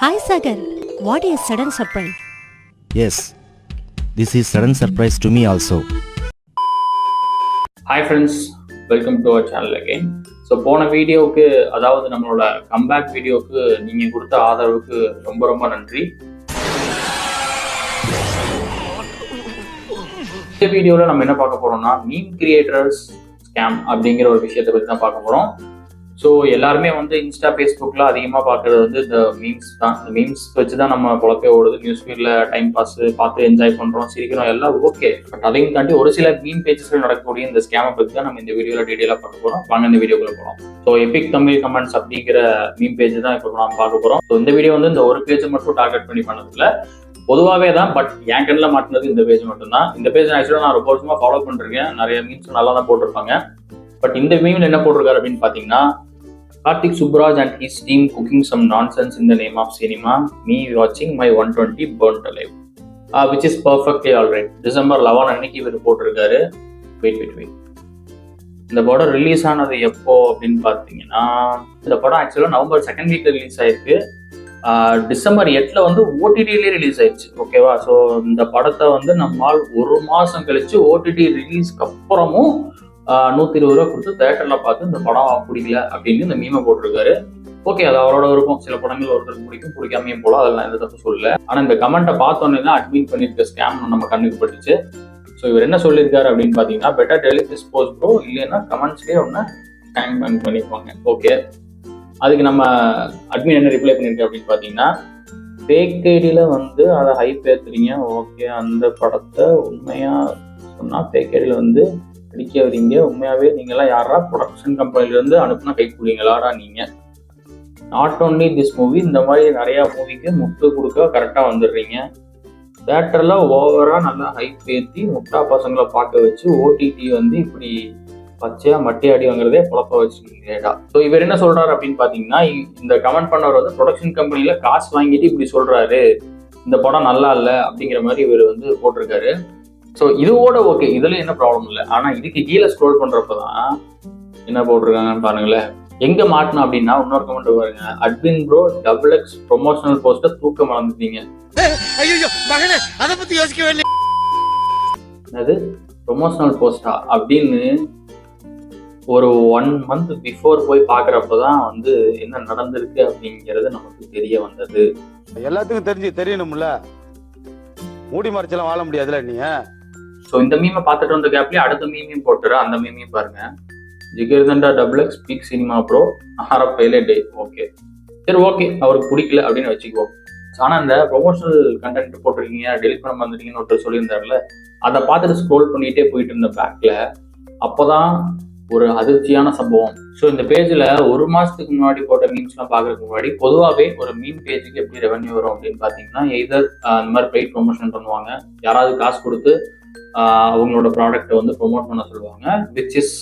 Hi Sagar, what is sudden surprise? Yes, this is sudden surprise to me also. Hi friends, welcome to our channel again. So போன வீடியோவுக்கு அதாவது நம்மளோட comeback வீடியோவுக்கு நீங்கள் கொடுத்த ஆதரவுக்கு ரொம்ப ரொம்ப நன்றி. இந்த வீடியோவில் நம்ம என்ன பார்க்க போகிறோம்னா மீம் கிரியேட்டர்ஸ் ஸ்கேம் அப்படிங்கிற ஒரு விஷயத்தை பற்றி தான் பார்க்க போகிறோம். ஸோ எல்லாருமே வந்து இன்ஸ்டா ஃபேஸ்புக்கில் அதிகமாக பார்க்குறது வந்து இந்த மீம்ஸ் தான். இந்த மீம்ஸ் வச்சு தான் நம்ம பொழப்பே ஓடுது. நியூஸ் ஃபீல்டில் டைம் பாஸ் பார்த்து என்ஜாய் பண்ணுறோம், சிரிக்கிறோம், எல்லாம் ஓகே. பட் அதையும் தாண்டி ஒரு சில மீம் பேஜஸ்ல நடக்கக்கூடிய இந்த ஸ்கேமை பற்றி தான் நம்ம இந்த வீடியோவில் டீட்டெயிலாக பார்க்க போகிறோம். வாங்க இந்த வீடியோக்குள்ள போகிறோம். ஸோ எபிக் தமிழ் கமெண்ட்ஸ் அப்படிங்கிற மீம் பேஜ் தான் இப்போ நம்ம பார்க்க போகிறோம். ஸோ இந்த வீடியோ வந்து இந்த ஒரு பேஜை மட்டும் டார்கெட் பண்ணி பண்ணதில்ல, பொதுவாகவே தான். பட் என் கண்ணில் மாட்டினது இந்த பேஜ் மட்டும்தான். இந்த பேஜ் ஆக்சுவலாக நான் ரொம்ப வருஷமாக ஃபாலோ பண்ணிருக்கேன். நிறைய மீம்ஸ் நல்லா தான் போட்டிருப்பாங்க. பட் இந்த மீம்ல என்ன போட்டிருக்காரு அப்படின்னு பார்த்தீங்கன்னா, Karthik Subbaraj and his team cooking some nonsense in the name of cinema, me watching my 120 burnt alive, which is perfectly alright. December 11 அன்னைக்கு இவர் போட்டிருக்காரு. வெயிட் இந்த படம் ரிலீஸ் ஆனது எப்போ அப்படின்னு பார்த்தீங்கன்னா, இந்த படம் ஆக்சுவலாக நவம்பர் 2nd வீக்ல ரிலீஸ் ஆயிருக்கு. டிசம்பர் 8 வந்து ஓடிடிலே ரிலீஸ் ஆயிடுச்சு. ஓகேவா? ஸோ இந்த படத்தை வந்து நம்மால் ஒரு மாதம் கழிச்சு ஓடிடி ரிலீஸ்க்கு அப்புறமும் 120 ரூபா கொடுத்து தேட்டர்ல பார்த்து இந்த படம் பிடிக்கல அப்படின்னு இந்த மீமை போட்டிருக்காரு. ஓகே, அது அவரோட விருப்பம். சில படங்கள் ஒருத்தருக்கு பிடிக்கும், பிடிக்காமையும் போல, அதெல்லாம் எந்த தப்பு சொல்லல. ஆனா இந்த கமெண்ட்டை பார்த்தோன்னே தான் அட்மிட் பண்ணிருக்க ஸ்கேம் நம்ம கண்ணுக்கு பட்டுச்சு. ஸோ இவர் என்ன சொல்லியிருக்காரு அப்படின்னு பார்த்தீங்கன்னா, better delete this post bro, இல்லைன்னா கமெண்ட்ஸ்லேயே ஒன்று ஸ்கேம் பண்ணிப்பாங்க. ஓகே, அதுக்கு நம்ம அட்மின் என்ன ரிப்ளை பண்ணியிருக்கேன் அப்படின்னு பார்த்தீங்கன்னா, ஃபேக் ஐடியில் வந்து அதை ஹைப் ஏற்றுறீங்க. ஓகே, அந்த படத்தை உண்மையா சொன்னா ஃபேக் ஐடியில் வந்து அடிக்க வரீங்க. உண்மையாவே நீங்களாம் யாரா ப்ரொடக்ஷன் கம்பெனிலேருந்து அனுப்புனா கை கூடிங்களாடா நீங்க? நாட் ஓன்லி திஸ் மூவி, இந்த மாதிரி நிறையா மூவிக்கு முட்டு கொடுக்க கரெக்டாக வந்துடுறீங்க. தேட்டரில் ஓவராக நல்லா ஹைப் ஏற்றி முட்டா பசங்களை பார்க்க வச்சு ஓடிடி வந்து இப்படி பச்சையாக மட்டி அடி வாங்குறதே குழப்ப வச்சுருக்கீங்கடா. ஸோ இவர் என்ன சொல்கிறாரு அப்படின்னு பார்த்தீங்கன்னா, இந்த கமெண்ட் பண்ணவர் வந்து ப்ரொடக்ஷன் கம்பெனியில் காசு வாங்கிட்டு இப்படி சொல்கிறாரு, இந்த படம் நல்லா இல்லை அப்படிங்கிற மாதிரி இவர் வந்து போட்டிருக்காரு. ஸோ இதோட ஓகே, இதுல என்ன ப்ராப்ளம் இல்லை. ஆனால் இதுக்கு கீழே ஸ்க்ரோல் பண்றப்பதான் என்ன போட்டிருக்காங்கன்னு பாருங்களேன். எங்க மாட்டணும் அப்படின்னா, இன்னொரு கமெண்ட் பாருங்க. Admin bro XX promotional poster தூக்க மறந்துட்டீங்க. அது ப்ரொமோஷனல் போஸ்டா அப்படின்னு ஒரு 1 month பிஃபோர் போய் பாக்குறப்பதான் வந்து என்ன நடந்திருக்கு அப்படிங்கிறது நமக்கு தெரிய வந்தது. எல்லாத்துக்கும் தெரியணும்ல, மூடி மறைச்செல்லாம் வாழ முடியாதுல நீங்க. ஸோ இந்த மீமை பார்த்துட்டு வந்த கேப்லேயே அடுத்த மீமையும் போட்டுரு. அந்த மீமையும் பாருங்க. Jigarthanda XX peak cinema bro ஆரப்பையிலே டே. ஓகே, சரி ஓகே, அவருக்கு பிடிக்கல அப்படின்னு வச்சுக்குவோம். ஆனால் இந்த ப்ரொமோஷனல் கண்டென்ட் போட்டிருக்கீங்க, டெலிட் பண்ண வந்துட்டீங்கன்னு ஒருத்தர் சொல்லியிருந்தாருல, அதை பார்த்துட்டு ஸ்க்ரோல் பண்ணிகிட்டே போயிட்டு இருந்த பேக்கில் அப்போதான் ஒரு அதிர்ச்சியான சம்பவம். ஸோ இந்த பேஜில் ஒரு மாதத்துக்கு முன்னாடி போட்ட மீம்ஸ்லாம் பார்க்கறதுக்கு முன்னாடி பொதுவாகவே ஒரு மீம் பேஜுக்கு எப்படி ரெவன்யூ வரும் அப்படின்னு பார்த்தீங்கன்னா, எதர் இந்த மாதிரி பெய்ட் ப்ரொமோஷன் பண்ணுவாங்க, யாராவது காசு கொடுத்து அவங்களோட ப்ராடக்டை வந்து ப்ரொமோட் பண்ண சொல்லுவாங்க, which is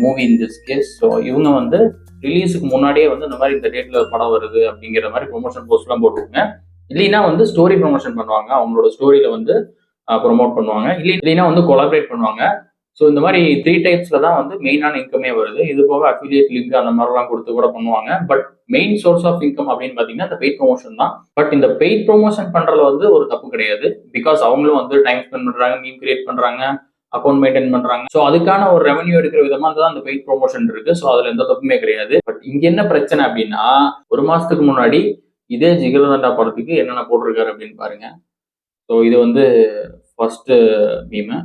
movie in this case. So இவங்க வந்து ரிலீஸுக்கு முன்னாடியே வந்து இந்த மாதிரி இந்த டேட்ல படம் வருது அப்படிங்கிற மாதிரி ப்ரொமோஷன் போஸ்ட்லாம் போட்டுருவாங்க. இல்லைன்னா வந்து ஸ்டோரி ப்ரொமோஷன் பண்ணுவாங்க, அவங்களோட ஸ்டோரியில வந்து ப்ரொமோட் பண்ணுவாங்க. இல்லைன்னா வந்து கொலாபரேட் பண்ணுவாங்க. ஸோ இந்த மாதிரி 3 டைப்ஸ்ல தான் வந்து மெயினான இன்கமே வருது. இது போக அஃபிலியேட் லிங்க் அந்த மாதிரிலாம் கொடுத்து கூட பண்ணுவாங்க. But main source of income அப்படின்னு பார்த்தீங்கன்னா இந்த பெய்ட் ப்ரொமோஷன் தான். பட் இந்த பெய்ட் ப்ரொமோஷன் பண்றதுல வந்து ஒரு தப்பு கிடையாது. பிகாஸ் அவங்களும் வந்து டைம் ஸ்பெண்ட் பண்றாங்க, மீம் கிரியேட் பண்றாங்க, அக்கௌண்ட் மெயின்டைன் பண்றாங்க. ஸோ அதுக்கான ஒரு ரெவன்யூ எடுக்கிற விதமா தான் அந்த பெய்ட் ப்ரொமோஷன் இருக்கு. ஸோ அதுல எந்த தப்புமே கிடையாது. பட் இங்க என்ன பிரச்சனை அப்படின்னா, ஒரு மாசத்துக்கு முன்னாடி இதே ஜிகர்தண்டா படத்துக்கு என்னென்ன போட்டிருக்காரு அப்படின்னு பாருங்க. ஸோ இது வந்து first meme.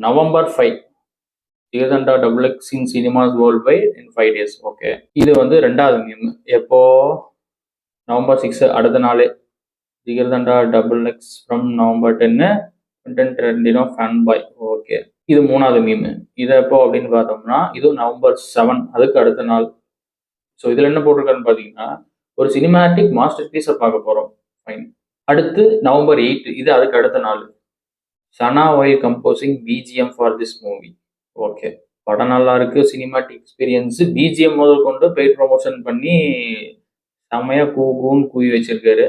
November 5 jigarthanda XX in cinemas worldwide in 5 days. Okay, இது வந்து ரெண்டாவது மீம். எப்போ? November 6 அடுத்த நாளே jigarthanda XX from November 10 Quentin Tarantino fanboy. Okay, இது மூணாவது மீம். இது எப்போ அப்படின்னு பார்த்தோம்னா, இது November 7 அதுக்கு அடுத்த நாள். ஸோ இதுல என்ன போட்டிருக்காருன்னு பார்த்தீங்கன்னா, ஒரு சினிமேட்டிக் மாஸ்டர் பீஸை பார்க்க போறோம். ஃபைன். அடுத்து November 8 இது அதுக்கு அடுத்த நாள். சனா while composing BGM for this movie. Okay, படம் நல்லா இருக்கு, சினிமாட்டிக் எக்ஸ்பீரியன்ஸ், பிஜிஎம் முதல் கொண்டு பெய்ட் ப்ரொமோஷன் பண்ணி செம்மையா கூன்னு கூவி வச்சிருக்காரு.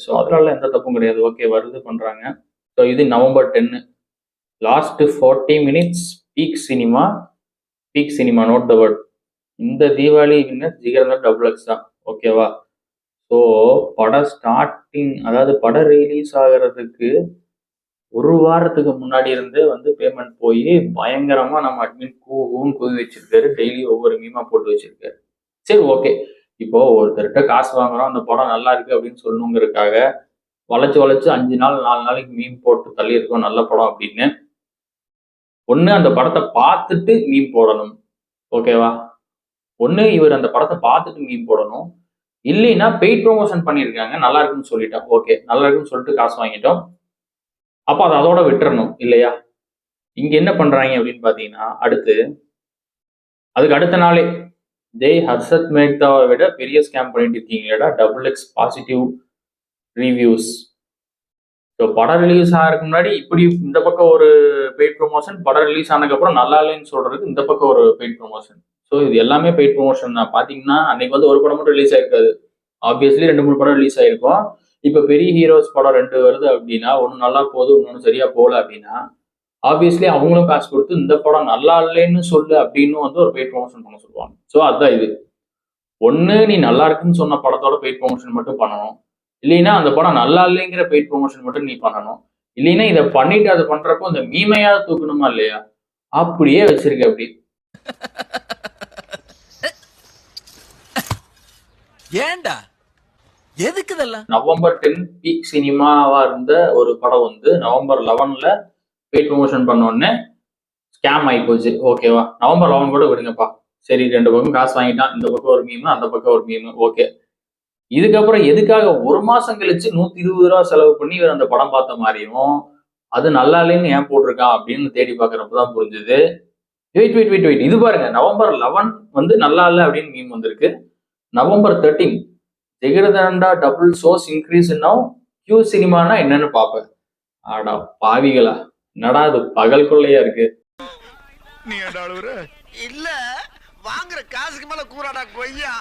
ஸோ அதனால எந்த தப்பும் கிடையாது. ஓகே, வருது பண்றாங்க. ஸோ இது November 10 last 40 minutes peak cinema, note the word. இந்த Deepavali winner Jigarthanda double X தான். ஓகேவா? ஸோ படம் ஸ்டார்டிங், அதாவது படம் ரிலீஸ் ஆகிறதுக்கு ஒரு வாரத்துக்கு முன்னாடி இருந்தே வந்து பேமெண்ட் போய் பயங்கரமா நம்ம அட்மின் கூவும் கூவி வச்சிருக்காரு. டெய்லி ஒவ்வொரு மீமா போட்டு வச்சிருக்காரு. சரி, ஓகே. இப்போ ஒருத்தர்கிட்ட காசு வாங்குறோம், அந்த படம் நல்லா இருக்கு அப்படின்னு சொல்லணுங்கிறதுக்காக வளைச்சு வளைச்சு 5 நாள் 4 நாளைக்கு மீம் போட்டு தள்ளி இருக்கோம் நல்ல படம் அப்படின்னு. ஒண்ணு அந்த படத்தை பார்த்துட்டு மீம் போடணும். ஓகேவா? ஒண்ணு இவர் அந்த படத்தை பார்த்துட்டு மீம் போடணும். இல்லைன்னா பெய்ட் ப்ரொமோஷன் பண்ணியிருக்காங்க, நல்லா இருக்குன்னு சொல்லிட்டோம். ஓகே, நல்லா இருக்குன்னு சொல்லிட்டு காசு வாங்கிட்டோம். அப்ப அதை அதோட விட்டுறணும் இல்லையா? இங்க என்ன பண்றாங்க அப்படின்னு பாத்தீங்கன்னா, அதுக்கு அடுத்த நாளே ஜெய் ஹர்ஷத் மேத்தாவை விட பெரிய ஸ்கேம் பண்ணிட்டு இருக்கீங்களா, double X positive reviews. So படம் ரிலீஸ் ஆகிறதுக்கு முன்னாடி இப்படி இந்த பக்கம் ஒரு பெய்ட் ப்ரொமோஷன், படம் ரிலீஸ் ஆனதுக்கப்புறம் நல்லா இல்லைன்னு சொல்றதுக்கு இந்த பக்கம் ஒரு பெய்ட் ப்ரொமோஷன். ஸோ இது எல்லாமே பெய்ட் ப்ரொமோஷன் தான். பாத்தீங்கன்னா அன்னைக்கு வந்து ஒரு படம் மட்டும் ரிலீஸ் ஆயிருக்காது, ஆப்வியஸ்லி 2-3 படம் ரிலீஸ் ஆயிருக்கும். இப்ப பெரிய ஹீரோஸ் படம் 2 வருது அப்படின்னா, ஒன்று நல்லா போகுது, இன்னொன்று சரியா போகல அப்படின்னா, ஆப்வியஸ்லி அவங்களும் காசு கொடுத்து இந்த படம் நல்லா இல்லைன்னு சொல்லு அப்படின்னு வந்து ஒரு பெய்ட் ப்ரொமோஷன் பண்ண சொல்லுவாங்க. ஸோ அதுதான் இது. ஒன்று நீ நல்லா இருக்குன்னு சொன்ன படத்தோட பெய்ட் ப்ரொமோஷன் மட்டும் பண்ணணும், இல்லைன்னா அந்த படம் நல்லா இல்லைங்கிற பெய்ட் ப்ரொமோஷன் மட்டும் நீ பண்ணணும். இல்லைன்னா இதை பண்ணிட்டு அதை பண்றப்போ இந்த மீமையாவது தூக்கணுமா இல்லையா? அப்படியே வச்சிருக்க. அப்படி ஏண்டா எதுக்கு இதெல்லாம்? நவம்பர் 10 பீக் சினிமாவா இருந்த ஒரு படம் வந்து நவம்பர் 11ல பெய்ட் ப்ரொமோஷன் பண்ண உடனே ஸ்கேம் ஆகி போச்சு. ஓகேவா? நவம்பர் 11 கூட விடுங்கப்பா. சரி, 2 பக்கம் காசு வாங்கிட்டான், இந்த பக்கம் ஒரு மீமு, அந்த பக்கம் ஒரு மீமு. ஓகே, இதுக்கப்புறம் எதுக்காக ஒரு மாசம் கழிச்சு 120 ரூபா செலவு பண்ணி இவர் அந்த படம் பார்த்த மாதிரியும் அது நல்லா இல்லைன்னு ஏன் போட்டிருக்கான் அப்படின்னு தேடி பார்க்கறப்பதான் புரிஞ்சுது. வெயிட், இது பாருங்க, நவம்பர் 11 வந்து நல்லா இல்லை அப்படின்னு மீம் வந்திருக்கு. November 13 jigarthanda double shows increase இன்னும் கியூ சினிமானா என்னன்னு பாப்பேன். ஆடா பாவிகளா, என்னடா இது பகல் கொள்ளையா இருக்கு. நீ இல்ல வாங்குற காசுக்கு மேல கூறாடா கொய்யா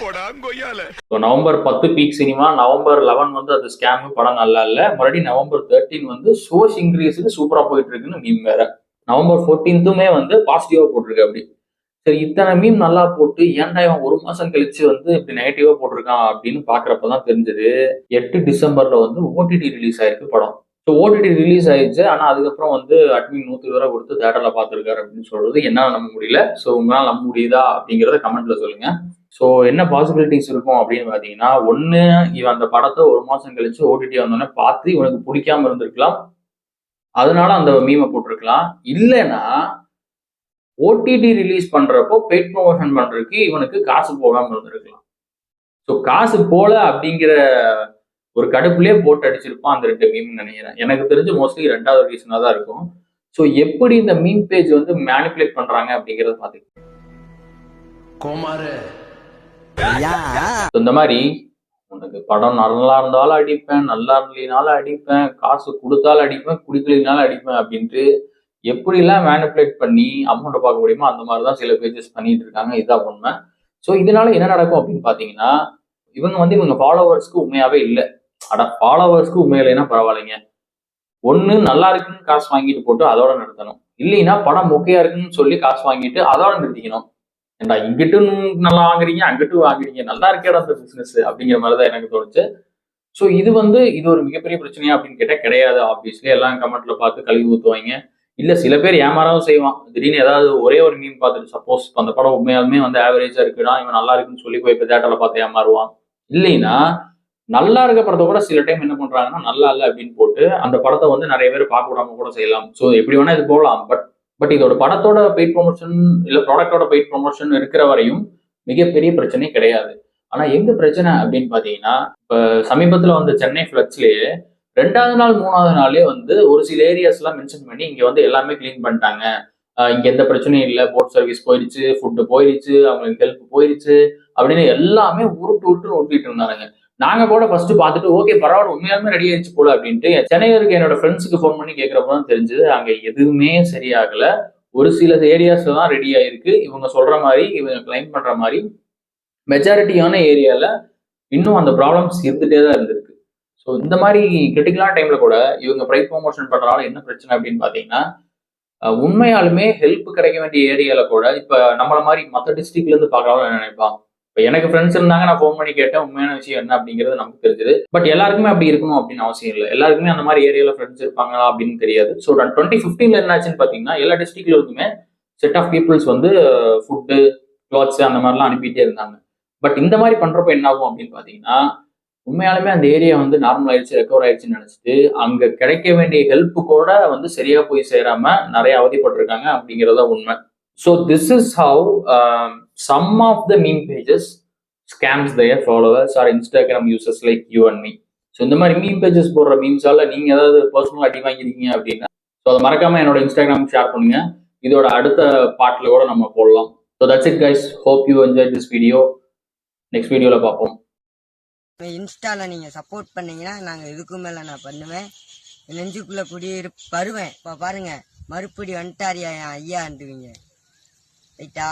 போடா கொய்யால. நவம்பர் 10 பீக் சினிமா, நவம்பர் 11 வந்து அது ஸ்கேம், படம் நல்லா இல்ல. மறுபடியும் நவம்பர் 13 வந்து ஷோஸ் இன்க்ரீஸ் சூப்பரா போயிட்டு இருக்குன்னு மீம் வேற. நவம்பர் 14மே வந்து பாசிட்டிவா போட்டிருக்கு. அப்படி சரி, இத்தனை மீம் நல்லா போட்டு ஏன்டா இவன் ஒரு மாசம் கழிச்சு வந்து இப்படி நெகட்டிவா போட்டிருக்கான் அப்படின்னு பாக்குறப்பதான் தெரிஞ்சது. 8 டிசம்பர்ல வந்து ஓடிடி ரிலீஸ் ஆயிருக்கு படம். ஸோ ஓடிடி ரிலீஸ் ஆயிடுச்சு. ஆனா அதுக்கப்புறம் வந்து அட்மின் 120 ரூபா கொடுத்து தேட்டர்ல பாத்துருக்காரு அப்படின்னு சொல்றது என்னால நம்ப முடியல. ஸோ உங்களால நம்ப முடியுதா அப்படிங்கிறத கமெண்ட்ல சொல்லுங்க. ஸோ என்ன பாசிபிலிட்டிஸ் இருக்கும் அப்படின்னு பாத்தீங்கன்னா, ஒண்ணு இவன் அந்த படத்தை ஒரு மாசம் கழிச்சு ஓடிடி வந்தோடனே பார்த்து இவனுக்கு பிடிக்காம இருந்திருக்கலாம், அதனால அந்த மீமை போட்டிருக்கலாம். இல்லைன்னா ஓடிடி ரிலீஸ் பண்றப்போ பெய்ட் ப்ரொமோஷன் பண்றதுக்கு இவனுக்கு காசு போகாம இருந்திருக்கலாம். ஸோ காசு போல அப்படிங்கிற ஒரு கடுப்புலயே போட்டு அடிச்சிருப்பான் அந்த 2 மீம் நினைக்கிறேன். எனக்கு தெரிஞ்சு மோஸ்ட்லி 2வது ரீசனா தான் இருக்கும். ஸோ எப்படி இந்த மீம் பேஜ் வந்து மேனிபுலேட் பண்றாங்க அப்படிங்கறத பாத்துக்கலாம். இந்த மாதிரி உனக்கு படம் நல்லா இருந்தாலும் அடிப்பேன், நல்லா இல்லைனாலும் அடிப்பேன், காசு கொடுத்தாலும் அடிப்பேன், குடிக்கலினாலும் அடிப்பேன் அப்படின்ட்டு எப்படிலாம் மேனிபுலேட் பண்ணி அமௌண்ட்டை பார்க்க முடியுமோ அந்த மாதிரிதான் சில பேஜஸ் பண்ணிட்டு இருக்காங்க. இதான் உண்மை. ஸோ இதனால என்ன நடக்கும் அப்படின்னு பாத்தீங்கன்னா, இவங்க ஃபாலோவர்ஸ்க்கு உண்மையாவே இல்லை. ஃபாலோவர்ஸ்க்கு உண்மை இல்லைன்னா பரவாயில்லைங்க. ஒண்ணு நல்லா இருக்குன்னு காசு வாங்கிட்டு போட்டு அதோட நிறுத்தணும், இல்லைன்னா படம் மொக்கையா இருக்குன்னு சொல்லி காசு வாங்கிட்டு அதோட நிறுத்திக்கணும். ஏண்டா இங்கிட்டும் நல்லா வாங்குறீங்க, அங்கிட்டும் வாங்குறீங்க, நல்லா இருக்கேடா அந்த பிசினஸ் அப்படிங்கிற மாதிரிதான் எனக்கு தோணுச்சு. ஸோ இது ஒரு மிகப்பெரிய பிரச்சனையா அப்படின்னு கேட்டா கிடையாது. ஆப்வியஸ்லி எல்லாம் கமெண்ட்ல பார்த்து கழுவி ஊத்துவாங்க. இல்ல சில பேர் ஏமாறவும் செய்வான். திடீர்னு ஏதாவது ஒரே ஒரு மீம் பார்த்துட்டு, சப்போஸ் அந்த படம் உண்மையாலுமே வந்து ஆவரேஜா இருக்குன்னா இவன் நல்லா இருக்குன்னு சொல்லி போய் இப்போ தேட்டர்ல பார்த்து ஏமாறுவான். இல்லைன்னா நல்லா இருக்க படத்தை கூட சில டைம் என்ன பண்றாங்கன்னா நல்லா இல்லை அப்படின்னு போட்டு அந்த படத்தை வந்து நிறைய பேர் பார்க்க விடாம கூட செய்யலாம். ஸோ எப்படி வேணா இது போகலாம். பட் இதோட படத்தோட பெய்ட் ப்ரொமோஷன் இல்ல ப்ராடக்டோட பெய்ட் ப்ரொமோஷன் இருக்கிற வரையும் மிகப்பெரிய பிரச்சனை கிடையாது. ஆனா எங்க பிரச்சனை அப்படின்னு பாத்தீங்கன்னா, இப்ப சமீபத்துல வந்து சென்னை ஃபிளக்ஸ்லயே 2வது நாள் 3வது நாளே வந்து ஒரு சில ஏரியாஸ் எல்லாம் மென்ஷன் பண்ணி இங்க வந்து எல்லாமே கிளீன் பண்ணிட்டாங்க, இங்க எந்த பிரச்சனையும் இல்லை, போட் சர்வீஸ் போயிடுச்சு, ஃபுட்டு போயிடுச்சு, அவங்களுக்கு ஹெல்ப் போயிடுச்சு அப்படின்னு எல்லாமே உருட்டிட்டு இருந்தாங்க. நாங்க கூட ஃபர்ஸ்ட் பார்த்துட்டு ஓகே பரவாயில்ல உண்மையாலுமே ரெடி ஆயிடுச்சு போல அப்படின்ட்டு சென்னையில இருக்க என்னோட ஃப்ரெண்ட்ஸுக்கு ஃபோன் பண்ணி கேட்கறப்பதான் தெரிஞ்சது அங்க எதுவுமே சரியாகல. ஒரு சில ஏரியாஸ்ல தான் ரெடி ஆயிருக்கு. இவங்க சொல்ற மாதிரி, இவங்க கிளைம் பண்ற மாதிரி மெஜாரிட்டியான ஏரியால இன்னும் அந்த ப்ராப்ளம்ஸ் இருந்துட்டே தான் இருந்திருக்கு. ஸோ இந்த மாதிரி கிரிட்டிக்கலான டைம்ல கூட இவங்க ப்ரைஸ் ப்ரொமோஷன் பண்றதால என்ன பிரச்சனை அப்படின்னு பாத்தீங்கன்னா, உண்மையாலுமே ஹெல்ப் கிடைக்க வேண்டிய ஏரியால கூட இப்ப நம்மள மாதிரி மற்ற டிஸ்ட்ரிக்ட்ல இருந்து பார்க்கலாம் நினைப்பான். இப்ப எனக்கு ஃப்ரெண்ட்ஸ் இருந்தாங்க, நான் ஃபோன் பண்ணி கேட்டேன் உண்மையான விஷயம் என்ன அப்படிங்கிறது நமக்கு தெரிஞ்சது. பட் எல்லாருக்குமே அப்படி இருக்கணும் அப்படின்னு அவசியம் இல்லை. எல்லாருக்குமே அந்த மாதிரி ஏரியால ஃப்ரெண்ட்ஸ் இருப்பாங்களா அப்படின்னு தெரியாது. ஸோ 2015 என்னாச்சுன்னு பாத்தீங்கன்னா எல்லா டிஸ்ட்ரிக்ட்ல இருந்துமே செட் ஆஃப் பீப்புள்ஸ் வந்து ஃபுட்டு, கிளாத்ஸ் அந்த மாதிரிலாம் அனுப்பிட்டே இருந்தாங்க. பட் இந்த மாதிரி பண்றப்ப என்ன ஆகும் அப்படின்னு பாத்தீங்கன்னா உண்மையாலுமே அந்த ஏரியா வந்து நார்மல் ஆயிடுச்சு, ரெக்கவர் ஆயிடுச்சுன்னு நினைச்சிட்டு அங்க கிடைக்க வேண்டிய ஹெல்ப் கூட வந்து சரியா போய் சேராம நிறைய அவதிப்பட்டிருக்காங்க அப்படிங்கிறத உண்மை. So this is how some of the meme pages scams their followers are Instagram users like you and me. So இந்த மாதிரி மீம் பேஜஸ் போடுற மீம்ஸால நீங்க ஏதாவது பர்சனல் அடி வாங்கிருக்கீங்க அப்படின்னா ஸோ அதை மறக்காம என்னோட இன்ஸ்டாகிராம் ஷேர் பண்ணுங்க. இதோட அடுத்த பார்ட்ல கூட நம்ம போடலாம். So that's it guys, hope you enjoy this video. Next வீடியோல பார்ப்போம். இன்ஸ்டால நீங்க சப்போர்ட் பண்ணீங்கன்னா நாங்க இதுக்கு மேல நான் பண்ணுவேன். நெஞ்சுக்குள்ள வருவேன். இப்ப பாருங்க மறுபடி வந்துட்டாரியா என் ஐயாண்டுவீங்க. ரைட்டா?